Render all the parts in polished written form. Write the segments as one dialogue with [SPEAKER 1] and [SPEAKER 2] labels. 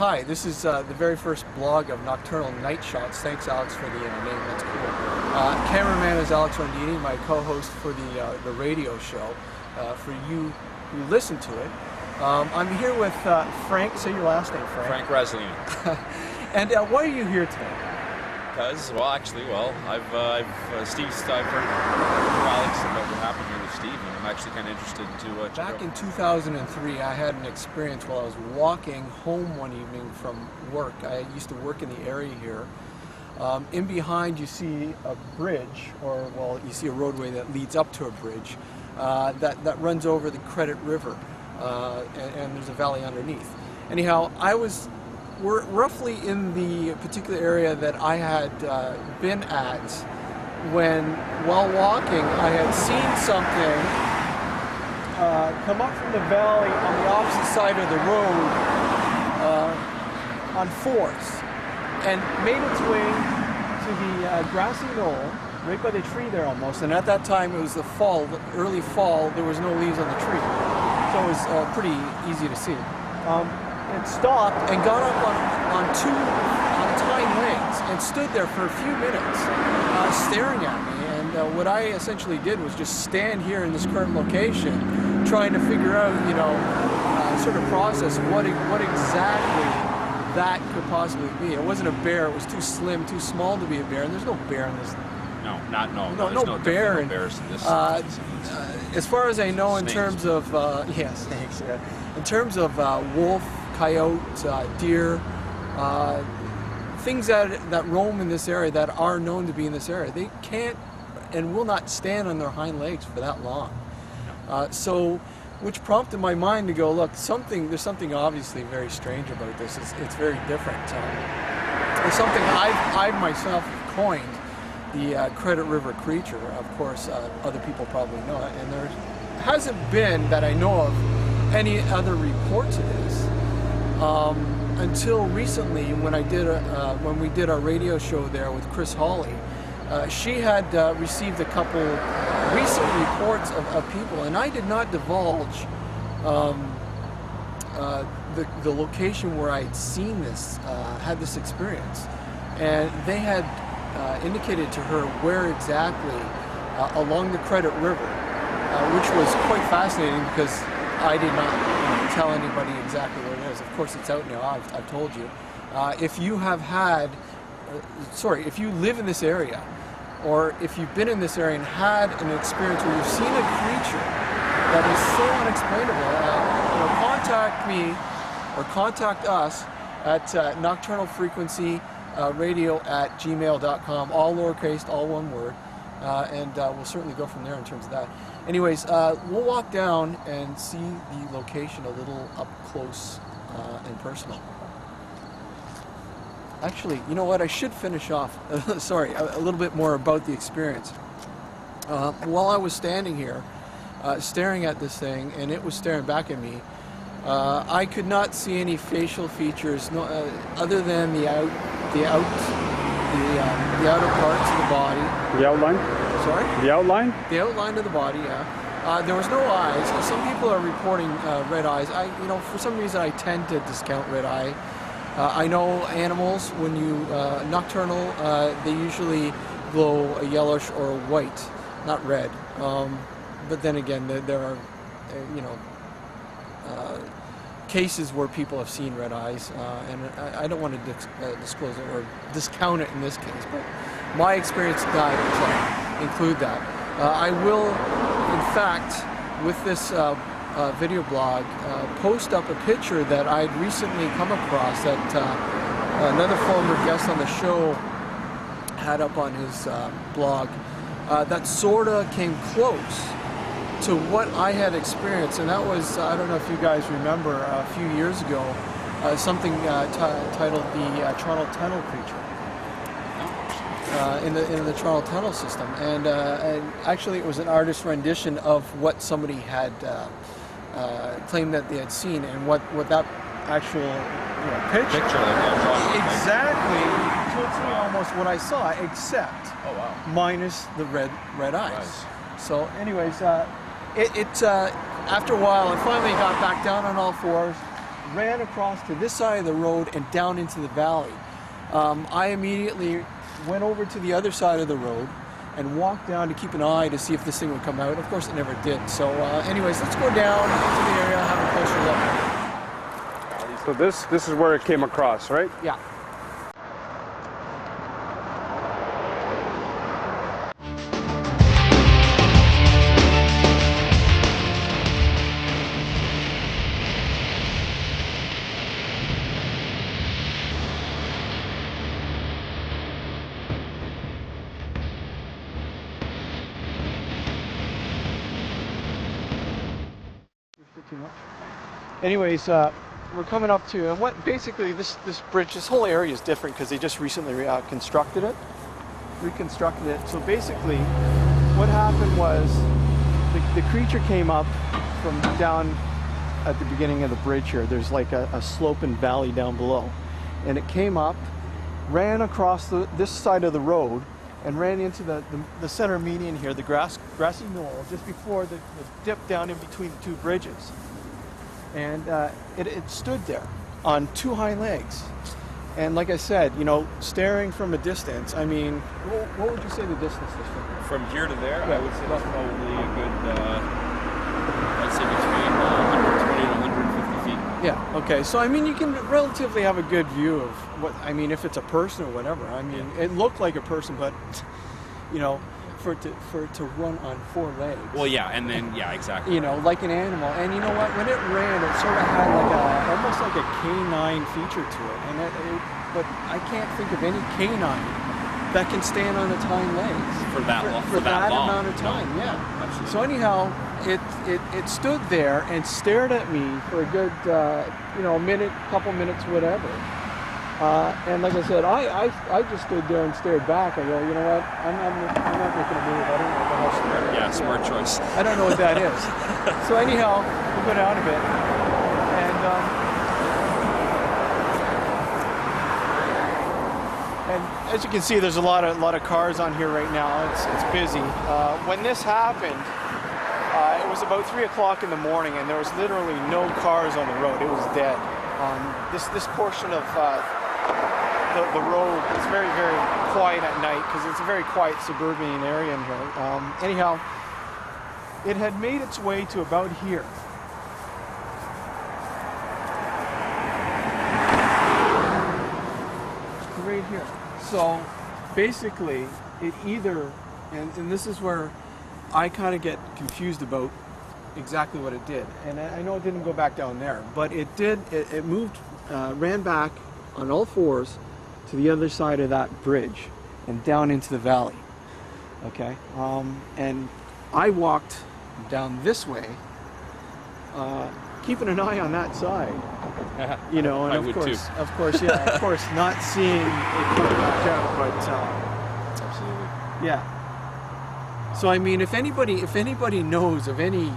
[SPEAKER 1] Hi, this is the very first blog of Nocturnal Night Shots. Thanks, Alex, for the name. That's cool. Cameraman is Alex Rondini, my co-host for the radio show. For you who listen to it, I'm here with Frank. Say your last name, Frank.
[SPEAKER 2] Frank Raslini.
[SPEAKER 1] And why are you here today?
[SPEAKER 2] Because, I've heard from Alex about what happened here with Steve, and I'm actually kind of interested to check
[SPEAKER 1] Back
[SPEAKER 2] out.
[SPEAKER 1] in 2003, I had an experience while I was walking home one evening from work. I used to work in the area here. In behind, you see a bridge, you see a roadway that leads up to a bridge that runs over the Credit River, and there's a valley underneath. Anyhow, we're roughly in the particular area that I had been at when, while walking, I had seen something come up from the valley on the opposite side of the road on 4th and made its way to the grassy knoll right by the tree there almost. And at that time it was the fall, early fall, there was no leaves on the tree, so it was pretty easy to see. It stopped and got up on hind legs and stood there for a few minutes staring at me. And what I essentially did was just stand here in this current location trying to figure out, sort of process what exactly that could possibly be. It wasn't a bear. It was too slim, too small to be a bear. And there's no bear in this.
[SPEAKER 2] No
[SPEAKER 1] bear.
[SPEAKER 2] No bears in this.
[SPEAKER 1] As far as I know, in
[SPEAKER 2] Snakes.
[SPEAKER 1] terms of snakes. Yeah. In terms of wolf, coyote, deer, things that roam in this area, that are known to be in this area, they can't and will not stand on their hind legs for that long. Which prompted my mind to go, look, there's something obviously very strange about this. It's very different. It's something I myself coined the Credit River creature. Of course, other people probably know it, and there hasn't been, that I know of, any other reports of this until recently, when we did our radio show there with Chris Hawley. She had received a couple recent reports of people, and I did not divulge the location where I had seen this, had this experience, and they had indicated to her where exactly along the Credit River, which was quite fascinating because I did not tell anybody exactly where it is. Of course, it's out now. I've told you. If you if you live in this area, or if you've been in this area and had an experience where you've seen a creature that is so unexplainable, contact me or contact us at nocturnalfrequencyradio@gmail.com, all lowercase, all one word, and we'll certainly go from there in terms of that. Anyways, we'll walk down and see the location a little up close and personal. Actually, you know what? I should finish off, sorry, a little bit more about the experience. While I was standing here, staring at this thing, and it was staring back at me, I could not see any facial features, other than the outer parts of the body.
[SPEAKER 3] The outline?
[SPEAKER 1] Sorry?
[SPEAKER 3] The outline?
[SPEAKER 1] The outline of the body, yeah. There was no eyes. Some people are reporting red eyes. For some reason, I tend to discount red eye. I know animals, when you nocturnal, they usually glow a yellowish or a white, not red. But then again, there are, cases where people have seen red eyes, and I don't want to disclose it or discount it in this case. But my experience does include that. I will, in fact, with this video blog, post up a picture that I'd recently come across that another former guest on the show had up on his blog that sort of came close to what I had experienced, and that was, I don't know if you guys remember, a few years ago, something titled the Toronto Tunnel Creature. In the Toronto Tunnel system, and actually it was an artist's rendition of what somebody had claimed that they had seen, and what that actual picture exactly told me almost what I saw, except minus the red eyes.
[SPEAKER 2] Nice.
[SPEAKER 1] So, anyways, after a while, I finally got back down on all fours, ran across to this side of the road and down into the valley. I immediately went over to the other side of the road and walked down to keep an eye to see if this thing would come out. Of course, it never did. So anyways, let's go down into the area and have a closer look.
[SPEAKER 3] So this is where it came across, right?
[SPEAKER 1] Yeah. Anyways, we're coming up to what basically this bridge, this whole area is different because they just recently reconstructed it. So basically, what happened was the creature came up from down at the beginning of the bridge here. There's like a sloping valley down below, and it came up, ran across this side of the road, and ran into the center median here, the grassy knoll, just before the dip down in between the two bridges. And it stood there on two hind legs. And like I said, you know, staring from a distance, I mean, what would you say the distance is
[SPEAKER 2] From here to there,
[SPEAKER 1] Yeah.
[SPEAKER 2] I would say that's probably a good, I'd say between 120 to 150 feet.
[SPEAKER 1] Yeah, okay. So, I mean, you can relatively have a good view of what, I mean, if it's a person or whatever. I mean, it looked like a person, but, you know, for it to run on four legs.
[SPEAKER 2] Well, yeah, and then, yeah, exactly.
[SPEAKER 1] You know, like an animal. And you know what? When it ran, it sort of had like almost like a canine feature to it. And but I can't think of any canine that can stand on its hind legs
[SPEAKER 2] For that long.
[SPEAKER 1] for that
[SPEAKER 2] long.
[SPEAKER 1] amount of time.
[SPEAKER 2] No,
[SPEAKER 1] Yeah.
[SPEAKER 2] absolutely.
[SPEAKER 1] So anyhow, it stood there and stared at me for a good you know, a minute, couple minutes, whatever. And like I said, I just stood there and stared back. I go, you know what? I'm not making a move. I don't know what the hell's smart.
[SPEAKER 2] Yeah, smart choice.
[SPEAKER 1] I don't know what that is. So anyhow, we'll go down a bit, and as you can see, there's a lot of cars on here right now. It's busy. When this happened, it was about 3 o'clock in the morning, and there was literally no cars on the road. It was dead. This portion of the road is very, very quiet at night because it's a very quiet suburban area in here. Anyhow, it had made its way to about here. Right here. So basically, it either, and this is where I kind of get confused about exactly what it did. And I know it didn't go back down there, but it did, it moved, ran back on all fours to the other side of that bridge and down into the valley. Okay, and I walked down this way, keeping an eye on that side. You know, and
[SPEAKER 2] I
[SPEAKER 1] of
[SPEAKER 2] would
[SPEAKER 1] course,
[SPEAKER 2] too.
[SPEAKER 1] of course, yeah, of course, not seeing it coming back out, but
[SPEAKER 2] Absolutely.
[SPEAKER 1] yeah. So I mean, if anybody knows of any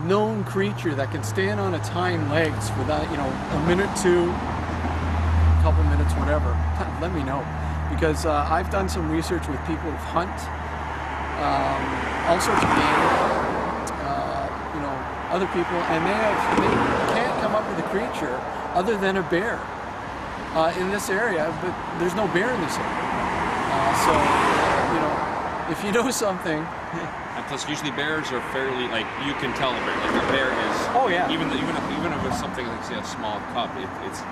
[SPEAKER 1] known creature that can stand on its hind legs for that, you know, a minute, two, a couple minutes, whatever, let me know, because I've done some research with people who hunt all sorts of game, you know, other people, and they can't come up with a creature other than a bear in this area, but there's no bear in this area. So, you know, if you know something.
[SPEAKER 2] And plus, usually bears are fairly, like, you can tell a bear. Like, a bear is.
[SPEAKER 1] Oh, yeah.
[SPEAKER 2] Even if it's something like, say, a small cub, it's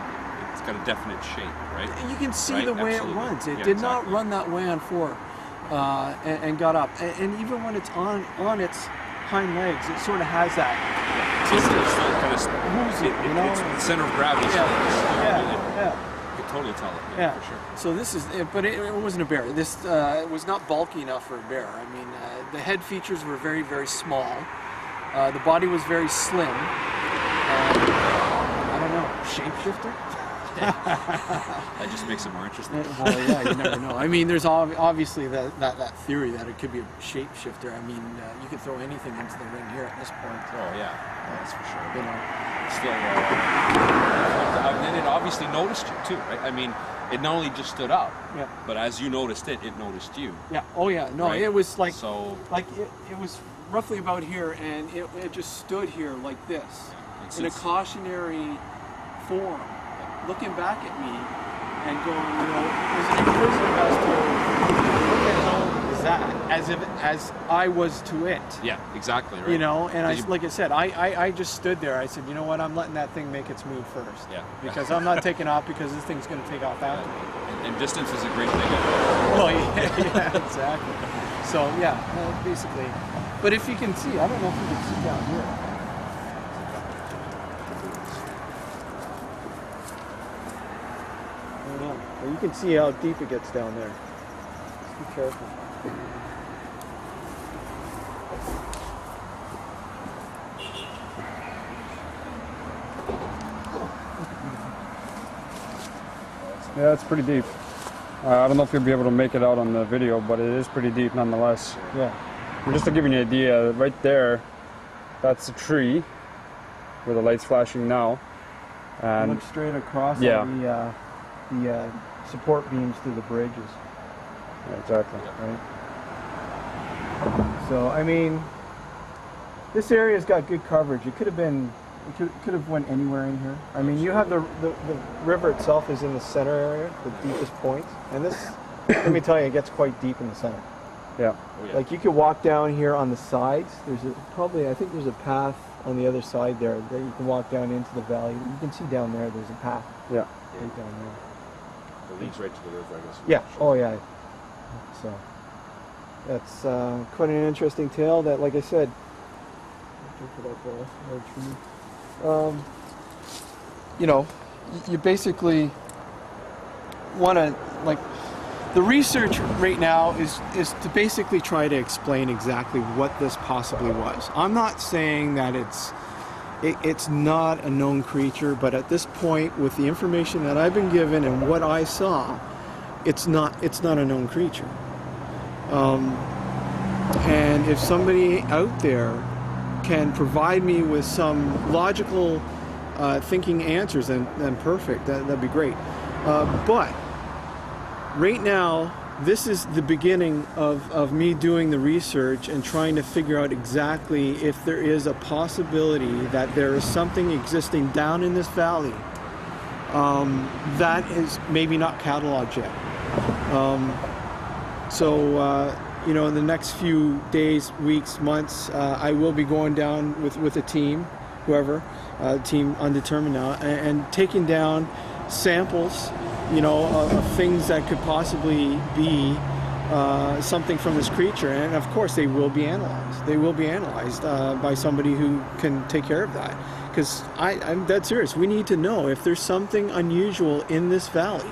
[SPEAKER 2] got a definite shape, right?
[SPEAKER 1] You can see
[SPEAKER 2] Right?
[SPEAKER 1] the way
[SPEAKER 2] Absolutely.
[SPEAKER 1] it runs. It
[SPEAKER 2] Yeah,
[SPEAKER 1] did not
[SPEAKER 2] exactly.
[SPEAKER 1] run that way on four and got up. And even when it's on its hind legs, it sort of has that.
[SPEAKER 2] It's still kind of,
[SPEAKER 1] Woozy, you know?
[SPEAKER 2] it's the center of gravity.
[SPEAKER 1] Yeah.
[SPEAKER 2] You can totally tell it.
[SPEAKER 1] Yeah.
[SPEAKER 2] For sure.
[SPEAKER 1] So this is, but it wasn't a bear. This it was not bulky enough for a bear. I mean, the head features were very, very small. The body was very slim. I don't know, shapeshifter?
[SPEAKER 2] That just makes it more interesting.
[SPEAKER 1] Well, yeah, you never know. I mean, there's obviously that theory that it could be a shapeshifter. I mean, you could throw anything into the ring here at this point.
[SPEAKER 2] Oh yeah, that's for sure.
[SPEAKER 1] You know.
[SPEAKER 2] Still, and then it obviously noticed you too, right? I mean, it not only just stood up,
[SPEAKER 1] Yeah.
[SPEAKER 2] but as you noticed it, it noticed you.
[SPEAKER 1] Yeah. Oh yeah. No,
[SPEAKER 2] Right.
[SPEAKER 1] it was like
[SPEAKER 2] So
[SPEAKER 1] it was roughly about here, and it just stood here like this
[SPEAKER 2] and
[SPEAKER 1] in a
[SPEAKER 2] since-
[SPEAKER 1] cautionary form, looking back at me and going, you know, was it inquisitive as to what the hell is that? As I was to it.
[SPEAKER 2] Yeah, exactly. Right.
[SPEAKER 1] You know, and like I said, I just stood there. I said, you know what? I'm letting that thing make its move first.
[SPEAKER 2] Yeah.
[SPEAKER 1] Because I'm not taking off because this thing's going to take off after me.
[SPEAKER 2] And distance is a great thing.
[SPEAKER 1] Well, yeah, exactly. So yeah, basically. But if you can see, I don't know if you can see down here. I don't know. But you can see how deep it gets down there. Just be careful.
[SPEAKER 3] Yeah, it's pretty deep. I don't know if you'll be able to make it out on the video, but it is pretty deep nonetheless.
[SPEAKER 1] Yeah.
[SPEAKER 3] And just to give you an idea, right there, that's a tree where the light's flashing now. And
[SPEAKER 1] look straight across
[SPEAKER 3] yeah.
[SPEAKER 1] the support beams through the bridges.
[SPEAKER 3] Yeah, exactly.
[SPEAKER 1] Right. So I mean, this area's got good coverage. It could have been. It could have went anywhere in here. I mean, you have the river itself is in the center area, the deepest point, and this, let me tell you, it gets quite deep in the center.
[SPEAKER 3] Yeah.
[SPEAKER 2] Oh, yeah.
[SPEAKER 1] Like you could walk down here on the sides. There's I think there's a path on the other side there that you can walk down into the valley. You can see down there. There's a path.
[SPEAKER 3] Yeah.
[SPEAKER 1] Right down there.
[SPEAKER 2] It leads right to the river, I guess.
[SPEAKER 1] Yeah. Oh yeah. So that's quite an interesting tale. That, like I said. You know, you basically want to, like, the research right now is to basically try to explain exactly what this possibly was. I'm not saying that it's not a known creature, but at this point, with the information that I've been given and what I saw, it's not a known creature. And if somebody out there can provide me with some logical thinking answers, then perfect. That'd be great. But right now, this is the beginning of me doing the research and trying to figure out exactly if there is a possibility that there is something existing down in this valley that is maybe not cataloged yet. You know, in the next few days, weeks, months, I will be going down with a team, whoever, team undetermined now, and taking down samples, you know, of things that could possibly be something from this creature. And of course, they will be analyzed. They will be analyzed by somebody who can take care of that. Because I'm dead serious. We need to know if there's something unusual in this valley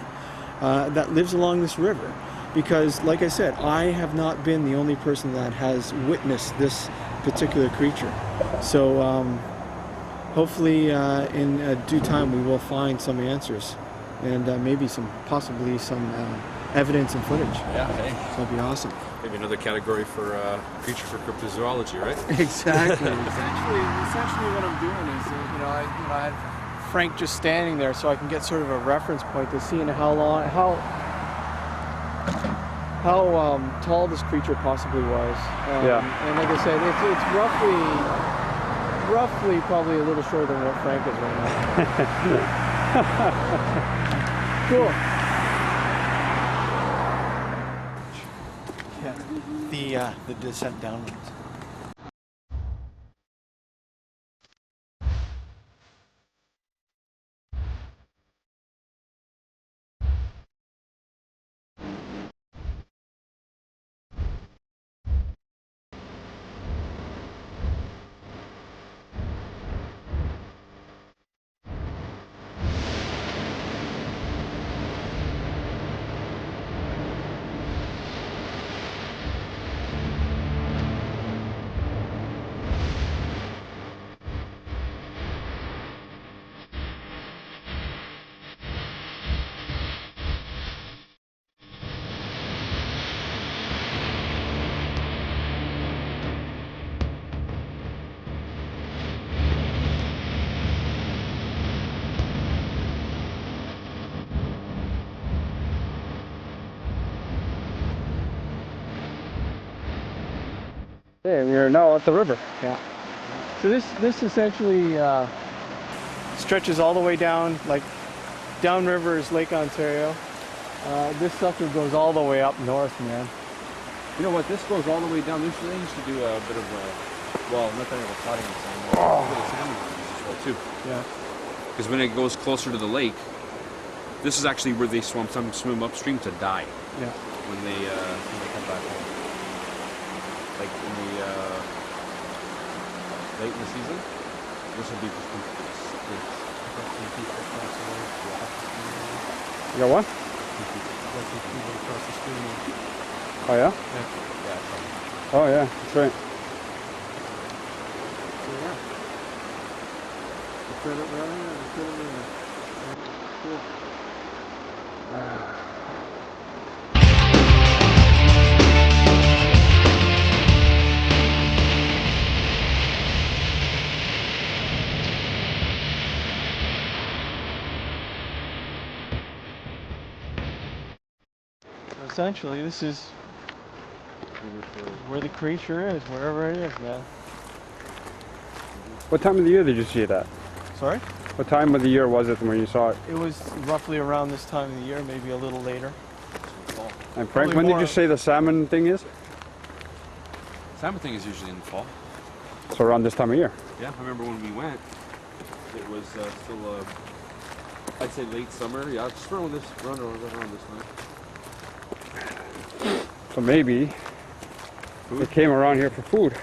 [SPEAKER 1] that lives along this river. Because, like I said, I have not been the only person that has witnessed this particular creature. So hopefully in due time we will find some answers and maybe possibly some evidence and footage.
[SPEAKER 2] Yeah, hey.
[SPEAKER 1] So that'd be awesome.
[SPEAKER 2] Maybe another category for creature for cryptozoology, right?
[SPEAKER 1] Exactly. essentially what I'm doing is, you know, I had Frank just standing there so I can get sort of a reference point to seeing how tall this creature possibly was.
[SPEAKER 3] Yeah.
[SPEAKER 1] And like I said, it's roughly probably a little shorter than what Frank is right now. Cool. Yeah. The descent downwards.
[SPEAKER 3] Okay, we are now at the river.
[SPEAKER 1] Yeah. So this essentially stretches all the way down, like downriver is Lake Ontario. This sucker goes all the way up north, man.
[SPEAKER 2] You know what? This goes all the way down. They used to do a bit of well, not that I have a potting salmon, a bit of salmon as well too.
[SPEAKER 1] Yeah.
[SPEAKER 2] Because when it goes closer to the lake, this is actually where they sometimes swim upstream to die.
[SPEAKER 1] Yeah.
[SPEAKER 2] When they come back home. Like in the late in the season, this will be just
[SPEAKER 3] You got one? Oh yeah?
[SPEAKER 2] yeah.
[SPEAKER 3] Oh yeah, that's right.
[SPEAKER 1] Essentially, this is where the creature is, wherever it is, man.
[SPEAKER 3] What time of the year did you see it at?
[SPEAKER 1] Sorry?
[SPEAKER 3] What time of the year was it when you saw it?
[SPEAKER 1] It was roughly around this time of the year, maybe a little later.
[SPEAKER 3] And Frank,
[SPEAKER 1] Probably
[SPEAKER 3] when did
[SPEAKER 1] more-
[SPEAKER 3] you say the salmon thing is?
[SPEAKER 2] Salmon thing is usually in the fall.
[SPEAKER 3] So around this time of year.
[SPEAKER 2] Yeah, I remember when we went, it was still, I'd say late summer. Yeah, it's around this time.
[SPEAKER 3] So maybe it came around here for food.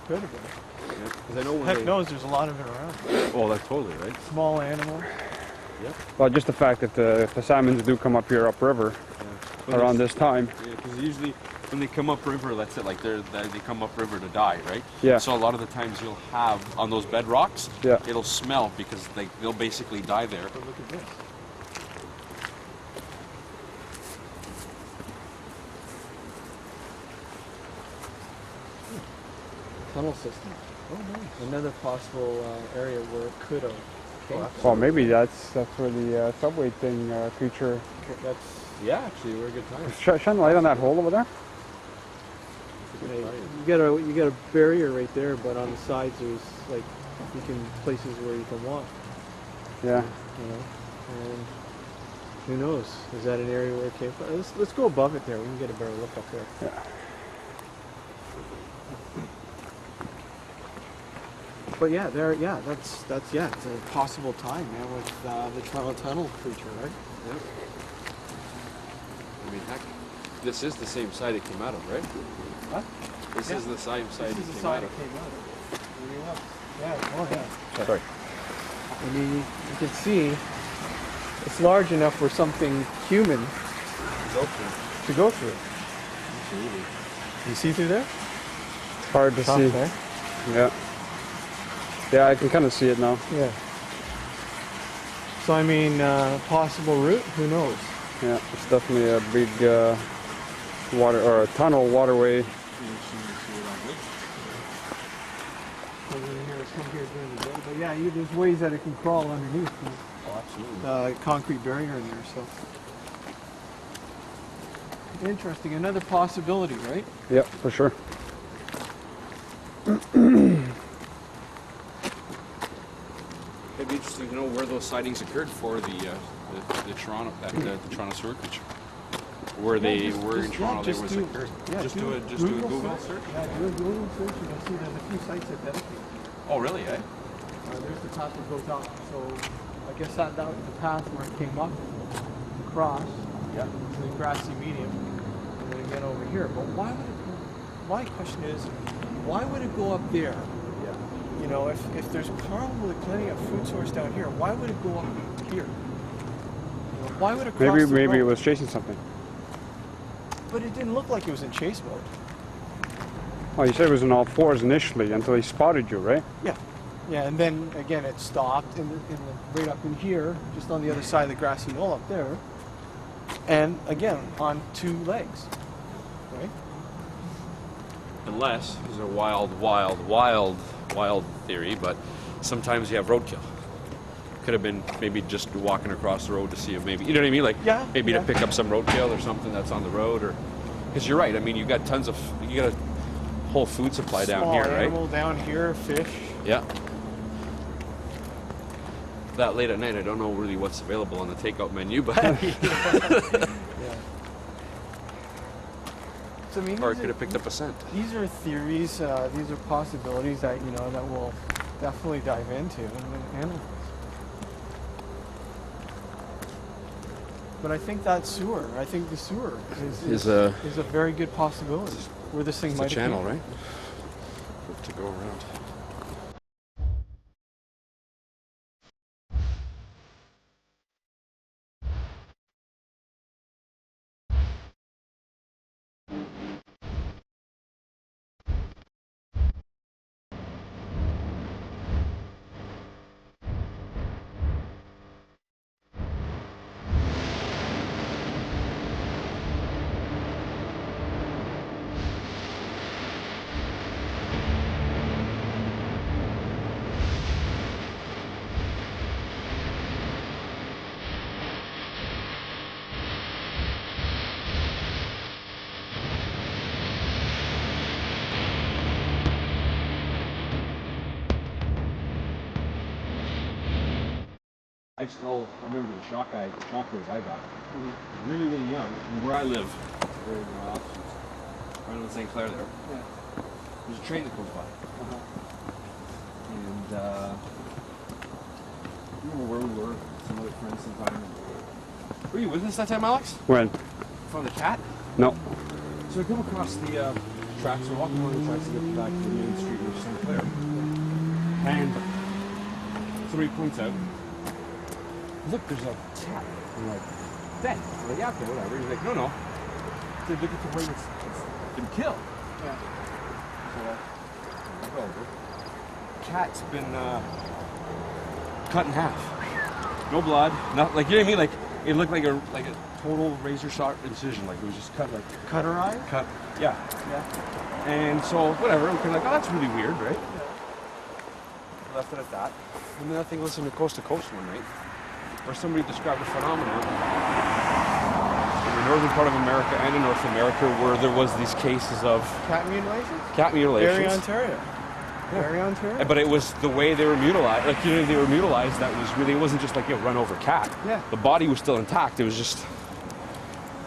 [SPEAKER 1] Could have been.
[SPEAKER 2] Yeah, because I know when
[SPEAKER 1] Heck
[SPEAKER 2] they,
[SPEAKER 1] knows, there's a lot of it around.
[SPEAKER 2] oh, that's totally right.
[SPEAKER 1] Small animal.
[SPEAKER 2] Yep.
[SPEAKER 3] Well, just the fact that the salmons do come up here upriver
[SPEAKER 2] Yeah.
[SPEAKER 3] around this time.
[SPEAKER 2] Yeah, because usually when they come upriver, that's it. Like they come upriver to die, right?
[SPEAKER 3] Yeah.
[SPEAKER 2] So a lot of the times you'll have on those bedrocks,
[SPEAKER 3] Yeah.
[SPEAKER 2] it'll smell because they'll basically die there.
[SPEAKER 1] But look at this. Tunnel system. Oh, nice. Another possible area where it could have came from.
[SPEAKER 3] Well, maybe that's where the subway thing creature.
[SPEAKER 1] That's
[SPEAKER 2] Yeah, actually, we're a good time.
[SPEAKER 3] Shine light on that hole over there.
[SPEAKER 1] you got a barrier right there, but on the sides there's like you can places where you can walk.
[SPEAKER 3] Yeah.
[SPEAKER 1] You know, and who knows? Is that an area where it came from? Let's go above it there. We can get a better look up there.
[SPEAKER 3] Yeah.
[SPEAKER 1] But yeah, that's it's a possible time, man, with the Toronto Tunnel creature, right?
[SPEAKER 2] Yeah. I mean, heck, this is the same side it came out of, right?
[SPEAKER 1] What?
[SPEAKER 2] This is the same side
[SPEAKER 1] This
[SPEAKER 2] it
[SPEAKER 1] is the
[SPEAKER 2] came
[SPEAKER 1] side
[SPEAKER 2] out
[SPEAKER 1] it
[SPEAKER 2] of.
[SPEAKER 1] came out of. Yeah, oh yeah.
[SPEAKER 3] Sorry.
[SPEAKER 1] I mean, you can see it's large enough for something human to go through.
[SPEAKER 2] Absolutely.
[SPEAKER 1] You see through there?
[SPEAKER 3] It's hard to
[SPEAKER 1] Top
[SPEAKER 3] see.
[SPEAKER 1] there.
[SPEAKER 3] Yeah. Yeah, I can kind of see it now.
[SPEAKER 1] Yeah. So I mean, possible route? Who knows?
[SPEAKER 3] Yeah, it's definitely a big water or a tunnel waterway.
[SPEAKER 1] But yeah, there's ways that it can crawl underneath.
[SPEAKER 2] Oh, absolutely.
[SPEAKER 1] Concrete barrier in there, so. Interesting. Another possibility, right?
[SPEAKER 3] Yep, for sure.
[SPEAKER 2] It'd be interesting to know where those sightings occurred for the Toronto the Toronto sewer creature. Where they were in Toronto, there was occurred. Just do a Google search.
[SPEAKER 1] Yeah, do a Google search and you'll see there's a few sites that dedicate.
[SPEAKER 2] Oh, really? Eh?
[SPEAKER 1] There's the path that goes up. So I guess that was the path where it came up, across,
[SPEAKER 2] Yeah.
[SPEAKER 1] to the grassy medium, and then again over here. But why would it? My question is, why would it go up there?
[SPEAKER 2] Yeah.
[SPEAKER 1] You know, if there's probably plenty of food source down here, why would it go up here? You know, why would it cross the
[SPEAKER 3] Maybe it
[SPEAKER 1] road?
[SPEAKER 3] was chasing something.
[SPEAKER 1] But it didn't look like it was in chase mode.
[SPEAKER 3] Oh, you said it was on all fours initially until he spotted you, right?
[SPEAKER 1] Yeah. Yeah, and then again it stopped right up in here, just on the other side of the grassy knoll up there. And again, on two legs. Right?
[SPEAKER 2] Unless there's a wild theory, but sometimes you have roadkill. Could have been maybe just walking across the road to see if maybe, you know what I mean? Like maybe to pick up some roadkill or something that's on the road, or because you're right. I mean, you got a whole food supply down
[SPEAKER 1] Small
[SPEAKER 2] here, right?
[SPEAKER 1] animal down here, fish.
[SPEAKER 2] Yeah. that late at night, I don't know really what's available on the takeout menu, but
[SPEAKER 1] Yeah. So, I mean,
[SPEAKER 2] or I could have picked up a scent.
[SPEAKER 1] These are theories. These are possibilities that that we'll definitely dive into and analyze. But I think that sewer. I think the sewer is a very good possibility where this thing might
[SPEAKER 2] It's a channel,
[SPEAKER 1] appear.
[SPEAKER 2] right? To go around.
[SPEAKER 4] I still remember the shockwaves I got. Really, really young. And where I live,
[SPEAKER 2] Right on St. Clair there.
[SPEAKER 4] there's a train that goes by. And I remember where we were, some other friends sometime.
[SPEAKER 2] Were you with us that time, Alex?
[SPEAKER 3] When?
[SPEAKER 2] From the cat?
[SPEAKER 3] No.
[SPEAKER 4] So I come across the tracks, we're walking along the tracks to get back to the main street of St. Clair. And somebody points out, look, there's a cat. I'm like, dead. I'm like, yeah, okay, whatever. He's like, no. They look at the way it's been killed.
[SPEAKER 1] Yeah.
[SPEAKER 4] So I go over. Cat's been cut in half. No blood. Not like, you know what I mean? Like it looked like a total razor sharp incision. Like it was just cut like
[SPEAKER 1] Cauterized?
[SPEAKER 4] cut. Yeah.
[SPEAKER 1] Yeah.
[SPEAKER 4] And so whatever. I'm kind of like, oh, that's really weird, right? Left it at that. And then that thing listened to Coast one night, where somebody described a phenomenon in the northern part of America and in North America where there was these cases of
[SPEAKER 1] Cat mutilations?
[SPEAKER 4] cat mutilations.
[SPEAKER 1] Barrie, Ontario.
[SPEAKER 4] Yeah.
[SPEAKER 1] Barrie, Ontario.
[SPEAKER 4] But it was the way they were mutilized. Like, you know, they were mutilized. That was really, it wasn't just like a run over cat.
[SPEAKER 1] Yeah.
[SPEAKER 4] The body was still intact. It was just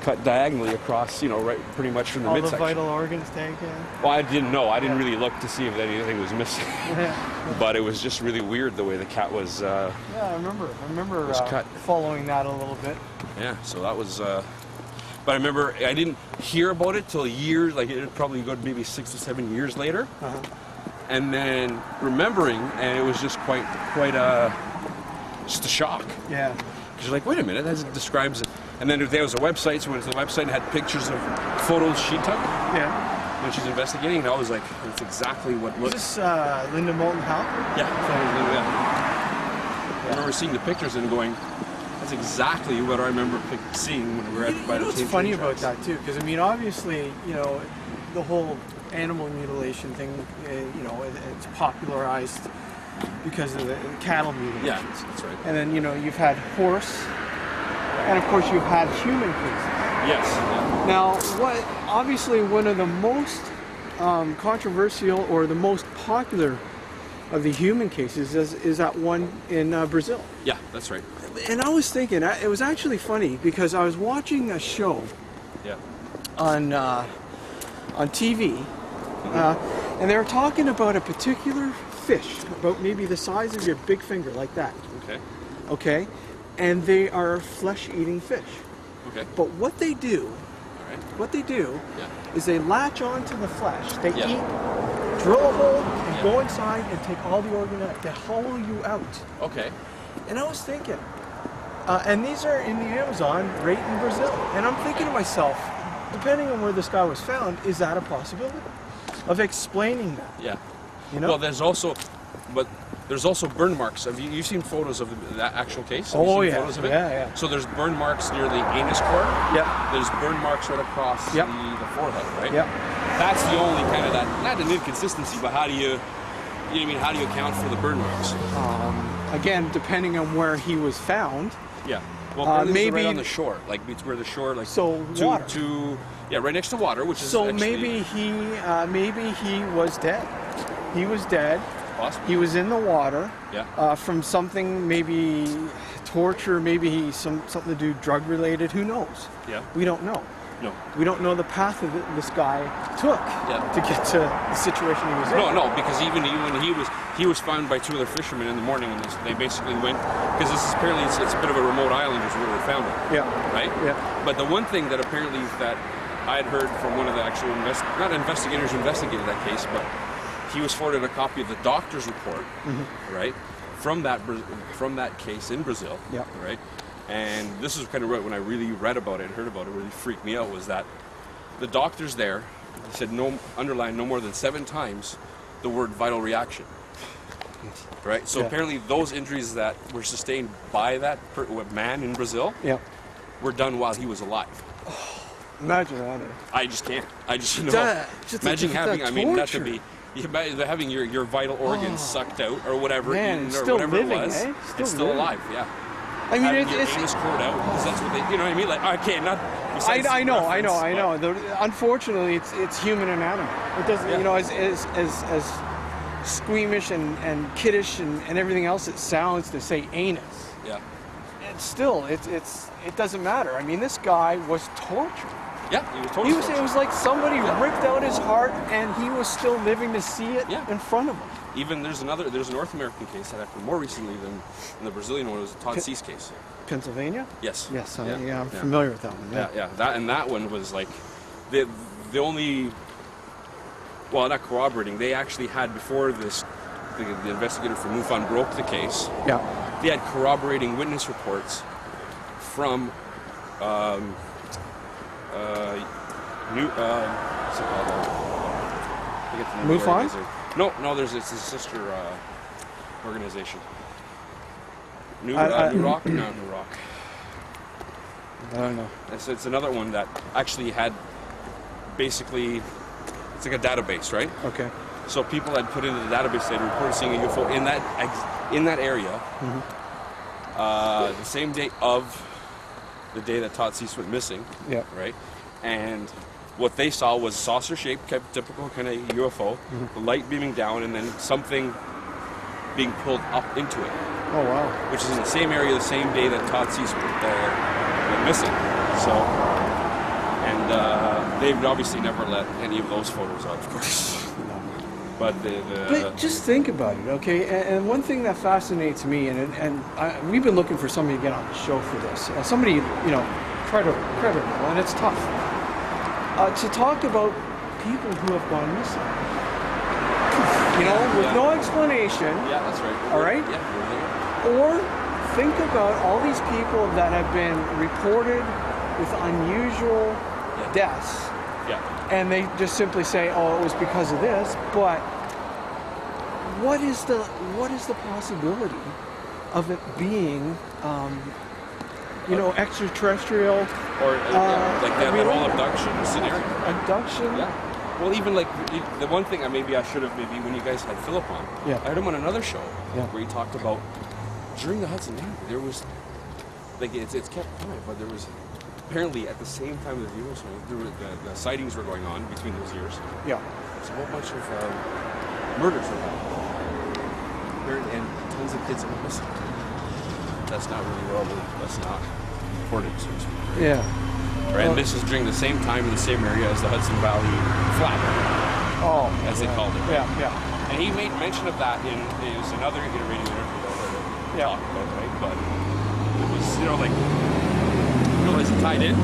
[SPEAKER 4] cut diagonally across, you know, right pretty much from the
[SPEAKER 1] All the
[SPEAKER 4] midsection.
[SPEAKER 1] vital organs taken.
[SPEAKER 4] Well, I didn't know. I didn't really look to see if anything was missing.
[SPEAKER 1] Yeah.
[SPEAKER 4] But it was just really weird the way the cat was.
[SPEAKER 1] Yeah, I remember
[SPEAKER 4] was cut.
[SPEAKER 1] following that a little bit.
[SPEAKER 4] Yeah, so that was. But I remember I didn't hear about it till years. Like it probably go maybe 6 to 7 years later.
[SPEAKER 1] Uh-huh.
[SPEAKER 4] And then remembering, and it was just quite just a shock.
[SPEAKER 1] Yeah.
[SPEAKER 4] Because you're like, wait a minute, that describes it. And then there was a website, so went to the website and had pictures of photos she took
[SPEAKER 1] Yeah.
[SPEAKER 4] when she's investigating, and I was like, that's exactly what
[SPEAKER 1] Is
[SPEAKER 4] looked.
[SPEAKER 1] this Linda Moulton Howe?
[SPEAKER 4] Yeah. I remember seeing the pictures and going, that's exactly what I remember seeing when we were at by the
[SPEAKER 1] What's
[SPEAKER 4] train
[SPEAKER 1] funny
[SPEAKER 4] tracks.
[SPEAKER 1] about that too? Because I mean, obviously, the whole animal mutilation thing, it's popularized because of the cattle mutilations.
[SPEAKER 4] Yeah, that's right.
[SPEAKER 1] And then you've had horse, and of course you've had human cases.
[SPEAKER 4] Yes. Yeah.
[SPEAKER 1] Now, obviously one of the most controversial or the most popular of the human cases is that one in Brazil.
[SPEAKER 4] Yeah, that's right.
[SPEAKER 1] And I was thinking, it was actually funny because I was watching a show
[SPEAKER 4] Yeah.
[SPEAKER 1] on TV, and they were talking about a particular fish, about maybe the size of your big finger, like that.
[SPEAKER 4] Okay.
[SPEAKER 1] Okay, and they are flesh-eating fish.
[SPEAKER 4] Okay.
[SPEAKER 1] But what they do,
[SPEAKER 4] Yeah.
[SPEAKER 1] is they latch onto the flesh. They
[SPEAKER 4] Yeah.
[SPEAKER 1] eat, drill a hole, and go inside and take all the organ out. They hollow you out.
[SPEAKER 4] Okay.
[SPEAKER 1] And I was thinking, and these are in the Amazon, right in Brazil. And I'm thinking to myself, depending on where this guy was found, is that a possibility of explaining that?
[SPEAKER 4] Yeah.
[SPEAKER 1] Well,
[SPEAKER 4] there's also burn marks. Have you seen photos of that actual case? Have you
[SPEAKER 1] Oh
[SPEAKER 4] seen
[SPEAKER 1] yeah,
[SPEAKER 4] photos of it?
[SPEAKER 1] yeah.
[SPEAKER 4] So there's burn marks near the anus cord.
[SPEAKER 1] Yeah.
[SPEAKER 4] There's burn marks right across
[SPEAKER 1] Yep.
[SPEAKER 4] the forehead, right?
[SPEAKER 1] Yep.
[SPEAKER 4] That's the only kind of that, not an inconsistency, but how do you what I mean? How do you account for the burn marks?
[SPEAKER 1] Again, depending on where he was found.
[SPEAKER 4] Yeah. Well,
[SPEAKER 1] maybe
[SPEAKER 4] right on the shore, like it's where the shore, like
[SPEAKER 1] So, water.
[SPEAKER 4] yeah, right next to water, which is
[SPEAKER 1] So
[SPEAKER 4] actually,
[SPEAKER 1] maybe he was dead. He was dead,
[SPEAKER 2] Possibly.
[SPEAKER 1] He was in the water.
[SPEAKER 2] Yeah.
[SPEAKER 1] From something, maybe torture, maybe something to do drug related. Who knows?
[SPEAKER 2] Yeah.
[SPEAKER 1] We don't know.
[SPEAKER 2] No.
[SPEAKER 1] We don't know the path that this guy took to get to the situation he was in.
[SPEAKER 2] No, because even he was found by two other fishermen in the morning, and they basically went, because this is apparently it's a bit of a remote island is where they found him.
[SPEAKER 1] Yeah.
[SPEAKER 2] Right.
[SPEAKER 1] Yeah.
[SPEAKER 2] But the one thing that apparently that I had heard from one of the actual not investigators who investigated that case, but he was forwarded a copy of the doctor's report, right, from that case in Brazil.
[SPEAKER 1] Yeah.
[SPEAKER 2] Right. And this is kind of when I really read about it, heard about it, really freaked me out, was that the doctors there said underlined no more than 7 times the word vital reaction. Right? So apparently those injuries that were sustained by that man in Brazil were done while he was alive.
[SPEAKER 1] Oh, imagine that.
[SPEAKER 2] I just can't. I just know.
[SPEAKER 1] Imagine
[SPEAKER 2] having, I mean, not to be, having your vital organs sucked out or whatever,
[SPEAKER 1] man,
[SPEAKER 2] or
[SPEAKER 1] still
[SPEAKER 2] whatever
[SPEAKER 1] living,
[SPEAKER 2] it was.
[SPEAKER 1] eh?
[SPEAKER 2] It's still alive, yeah.
[SPEAKER 1] I mean,
[SPEAKER 2] it's anus cord out, because that's what they, you know what I mean? Like, okay, not.
[SPEAKER 1] I know. Unfortunately, it's human anatomy. It doesn't, you know, as squeamish and kiddish and everything else it sounds to say anus.
[SPEAKER 2] Yeah.
[SPEAKER 1] It's still, it doesn't matter. I mean, this guy was tortured.
[SPEAKER 2] Yeah, he was totally tortured.
[SPEAKER 1] It was like somebody ripped out his heart, and he was still living to see it in front of him.
[SPEAKER 2] Even there's a North American case that happened more recently than the Brazilian one. It was a Todd Cease case.
[SPEAKER 1] Pennsylvania?
[SPEAKER 2] Yes.
[SPEAKER 1] Yes, I'm familiar with that one.
[SPEAKER 2] Yeah. That one was like the only, well, not corroborating. They actually had before this, the investigator from MUFON broke the case.
[SPEAKER 1] Yeah.
[SPEAKER 2] They had corroborating witness reports from what's it called? I forget the name of the
[SPEAKER 1] MUFON?
[SPEAKER 2] organization. No, it's a sister organization. New Rock? No, New Rock.
[SPEAKER 1] I don't know.
[SPEAKER 2] It's another one that actually had basically, it's like a database, right?
[SPEAKER 1] Okay.
[SPEAKER 2] So people had put into the database they reported seeing a UFO in that area, the same day of the day that Todd Cease went missing.
[SPEAKER 1] Yeah.
[SPEAKER 2] Right. And what they saw was saucer-shaped, typical kind of UFO, the light beaming down, and then something being pulled up into it.
[SPEAKER 1] Oh wow!
[SPEAKER 2] Which is in the same area the same day that Todd Cease went missing. So, and they've obviously never let any of those photos out, of course. But
[SPEAKER 1] But just think about it, okay? And one thing that fascinates me, we've been looking for somebody to get on the show for this. Somebody, you know, credible, and it's tough. To talk about people who have gone missing. You know, with no explanation.
[SPEAKER 2] Yeah, that's right.
[SPEAKER 1] All right?
[SPEAKER 2] Yeah.
[SPEAKER 1] Or think about all these people that have been reported with unusual deaths.
[SPEAKER 2] Yeah.
[SPEAKER 1] And they just simply say, "Oh, it was because of this." But what is the possibility of it being, extraterrestrial?
[SPEAKER 2] Or like that whole abduction scenario.
[SPEAKER 1] Abduction.
[SPEAKER 2] Yeah. Well, even like the one thing maybe I should have when you guys had Philip on.
[SPEAKER 1] Yeah.
[SPEAKER 2] I heard him on another show
[SPEAKER 1] Yeah.
[SPEAKER 2] where he talked about during the Hudson River there was like it's kept quiet, but there was apparently at the same time the viewers the sightings were going on between those years.
[SPEAKER 1] Yeah.
[SPEAKER 2] There's a whole bunch of murders were happening, and tons of kids were missing. That's not really that's not reported, so to speak.
[SPEAKER 1] Yeah.
[SPEAKER 2] Right? And this is during the same time in the same area as the Hudson Valley Flat, as they called it.
[SPEAKER 1] Yeah, yeah.
[SPEAKER 2] And he made mention of that in another radio interview that I talked about, right? But it was, like, you realize it tied in,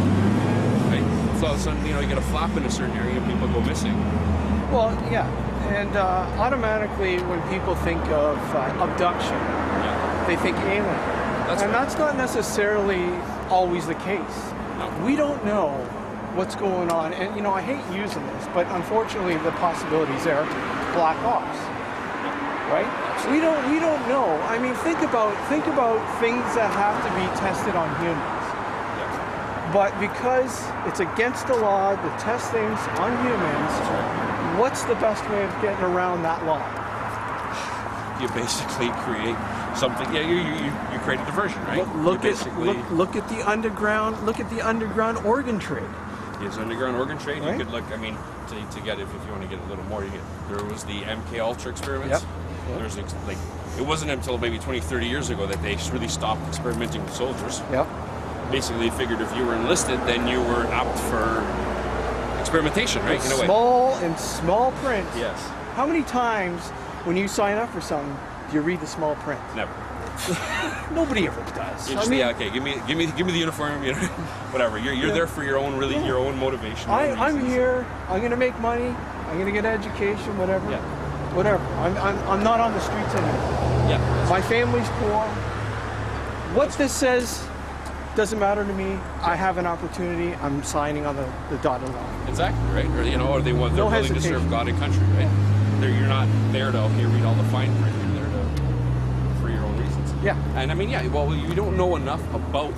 [SPEAKER 2] right? So all of a sudden, you get a flap in a certain area and people go missing.
[SPEAKER 1] Well, yeah. And automatically when people think of abduction, they think alien. That's not necessarily always the case.
[SPEAKER 2] No.
[SPEAKER 1] We don't know what's going on, and I hate using this, but unfortunately the possibilities there, black ops, right? We don't know. I mean, think about things that have to be tested on humans. But because it's against the law to test things on humans, what's the best way of getting around that law?
[SPEAKER 2] You basically create something. Yeah, you create a diversion, right?
[SPEAKER 1] Look at the underground. Look at the underground organ trade.
[SPEAKER 2] Yes, underground organ trade.
[SPEAKER 1] Right?
[SPEAKER 2] You could look. I mean, to get if you want to get a little more, there was the MK Ultra experiments.
[SPEAKER 1] Yep. Yeah.
[SPEAKER 2] There's like, it wasn't until maybe 20, 30 years ago that they really stopped experimenting with soldiers.
[SPEAKER 1] Yeah.
[SPEAKER 2] Basically, they figured if you were enlisted, then you were apt for experimentation, right? In a way.
[SPEAKER 1] Small print.
[SPEAKER 2] Yes.
[SPEAKER 1] How many times when you sign up for something do you read the small print?
[SPEAKER 2] Never.
[SPEAKER 1] Nobody ever does.
[SPEAKER 2] You just, yeah, okay. Give me the uniform. You know, whatever. You're there for your own your own motivation.
[SPEAKER 1] I'm here. I'm gonna make money. I'm gonna get education. Whatever.
[SPEAKER 2] Yeah.
[SPEAKER 1] Whatever. I'm not on the streets anymore.
[SPEAKER 2] Yeah.
[SPEAKER 1] My family's poor. What this says doesn't matter to me. I have an opportunity. I'm signing on the dotted line.
[SPEAKER 2] Exactly, right? Or they're
[SPEAKER 1] No
[SPEAKER 2] willing to
[SPEAKER 1] hesitation.
[SPEAKER 2] serve God and country, right? You're not there to read all the fine print. You're there for your own reasons.
[SPEAKER 1] Yeah.
[SPEAKER 2] And I mean, yeah. Well, you don't know enough about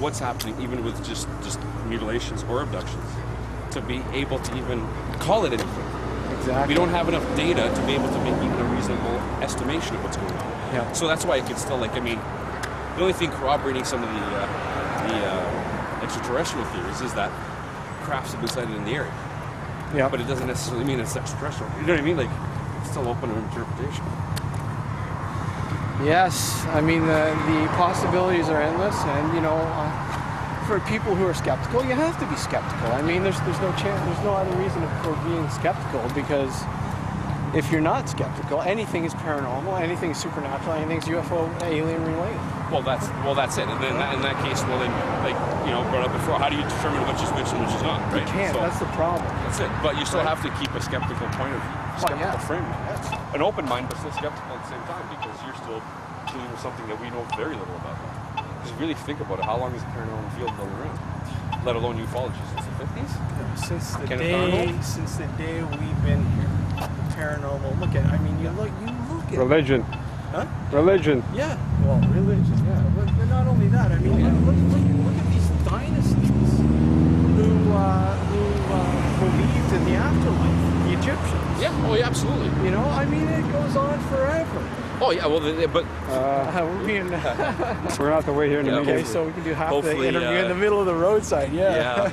[SPEAKER 2] what's happening, even with just mutilations or abductions, to be able to even call it anything.
[SPEAKER 1] Exactly.
[SPEAKER 2] We don't have enough data to be able to make even a reasonable estimation of what's going on.
[SPEAKER 1] Yeah.
[SPEAKER 2] So that's why it could still, the only thing corroborating some of the extraterrestrial theories is that crafts have been sighted in the area.
[SPEAKER 1] Yeah.
[SPEAKER 2] But it doesn't necessarily mean it's extraterrestrial. You know what I mean? It's still open to interpretation.
[SPEAKER 1] Yes, I mean the possibilities are endless, and for people who are skeptical, you have to be skeptical. I mean, there's no chance, there's no other reason for being skeptical, because if you're not skeptical, anything is paranormal, anything is supernatural, anything's UFO, alien related.
[SPEAKER 2] Well, that's it. And then in that case, brought up before, how do you determine which is which and which is not? Right?
[SPEAKER 1] You can't.
[SPEAKER 2] So,
[SPEAKER 1] that's the problem.
[SPEAKER 2] That's it. But you still have to keep a skeptical point of view, skeptical frame.
[SPEAKER 1] Yes.
[SPEAKER 2] An open mind, but still skeptical at the same time, because you're still dealing with something that we know very little about. Because really think about it, how long has the paranormal field been around? Let alone ufology, since the 50s?
[SPEAKER 1] Since the
[SPEAKER 2] Kenneth
[SPEAKER 1] day
[SPEAKER 2] Arnold?
[SPEAKER 1] since the day we've been here, the paranormal. Look at. I mean, you look at.
[SPEAKER 3] Religion.
[SPEAKER 1] Huh?
[SPEAKER 3] Religion.
[SPEAKER 1] Yeah. Well, religion. Yeah. But not only that. I mean, look at these dynasties who believed in the afterlife. The Egyptians.
[SPEAKER 2] Yeah. Oh, yeah, absolutely.
[SPEAKER 1] I mean, it goes on forever.
[SPEAKER 2] Oh, yeah. Well, but
[SPEAKER 1] We're being.
[SPEAKER 3] We're gonna have to wait here in a minute.
[SPEAKER 1] Okay, so we can do half the
[SPEAKER 2] Hopefully,
[SPEAKER 1] interview in the middle of the roadside.
[SPEAKER 2] yeah,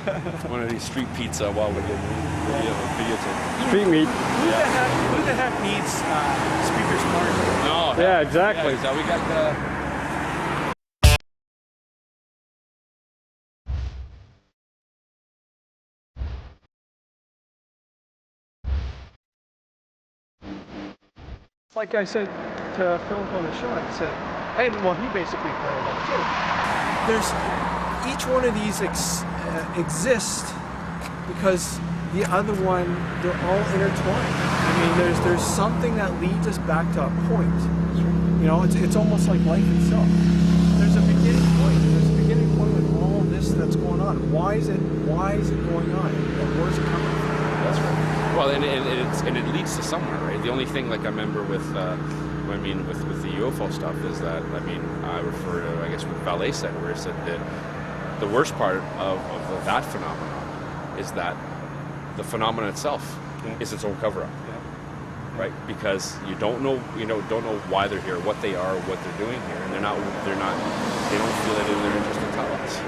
[SPEAKER 2] one of these street pizza while we get videotape.
[SPEAKER 3] Street meat.
[SPEAKER 1] Who the heck needs speakers smart?
[SPEAKER 2] No.
[SPEAKER 3] Yeah, exactly.
[SPEAKER 2] Yeah, so we got the.
[SPEAKER 1] Like I said to Philip on the show, I said, and he basically pointed out too. There's each one of these exists because the other one, they're all intertwined. I mean, there's something that leads us back to a point. It's almost like life itself. There's a beginning point. There's a beginning point with all this that's going on. Why is it going on? And where's it coming from?
[SPEAKER 2] That's right. Well, and it leads to somewhere, right? The only thing, I remember with the UFO stuff is that, I refer to, I guess, what Valet said, where he said that the worst part of that phenomenon is that the phenomenon itself is its own cover-up, right? Because you don't know why they're here, what they are, what they're doing here, and they don't feel it in their interest to tell us.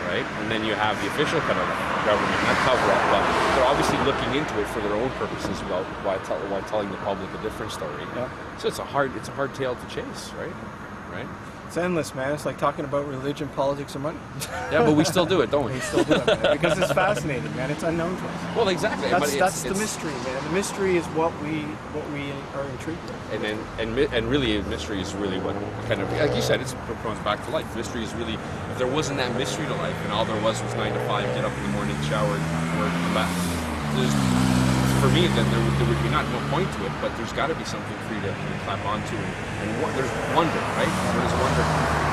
[SPEAKER 2] Right? And then you have the official kind of government, not cover up, but they're obviously looking into it for their own purposes while telling the public a different story.
[SPEAKER 1] Yeah.
[SPEAKER 2] So it's a hard tale to chase, right? Right?
[SPEAKER 1] It's endless, man. It's like talking about religion, politics, and money.
[SPEAKER 2] Yeah, but we still do it, don't we?
[SPEAKER 1] We still do it, man, because it's fascinating, man. It's unknown to us.
[SPEAKER 2] Well, exactly.
[SPEAKER 1] That's the mystery, man. The mystery is what we are intrigued with.
[SPEAKER 2] And really, mystery is really what kind of, like you said, it comes back to life. Mystery is really, if there wasn't that mystery to life, and all there was 9 to 5, get up in the morning, shower, work, come back. For me, then there would be no point to it, but there's got to be something for you to clap onto, and there's wonder, right? What is wonder?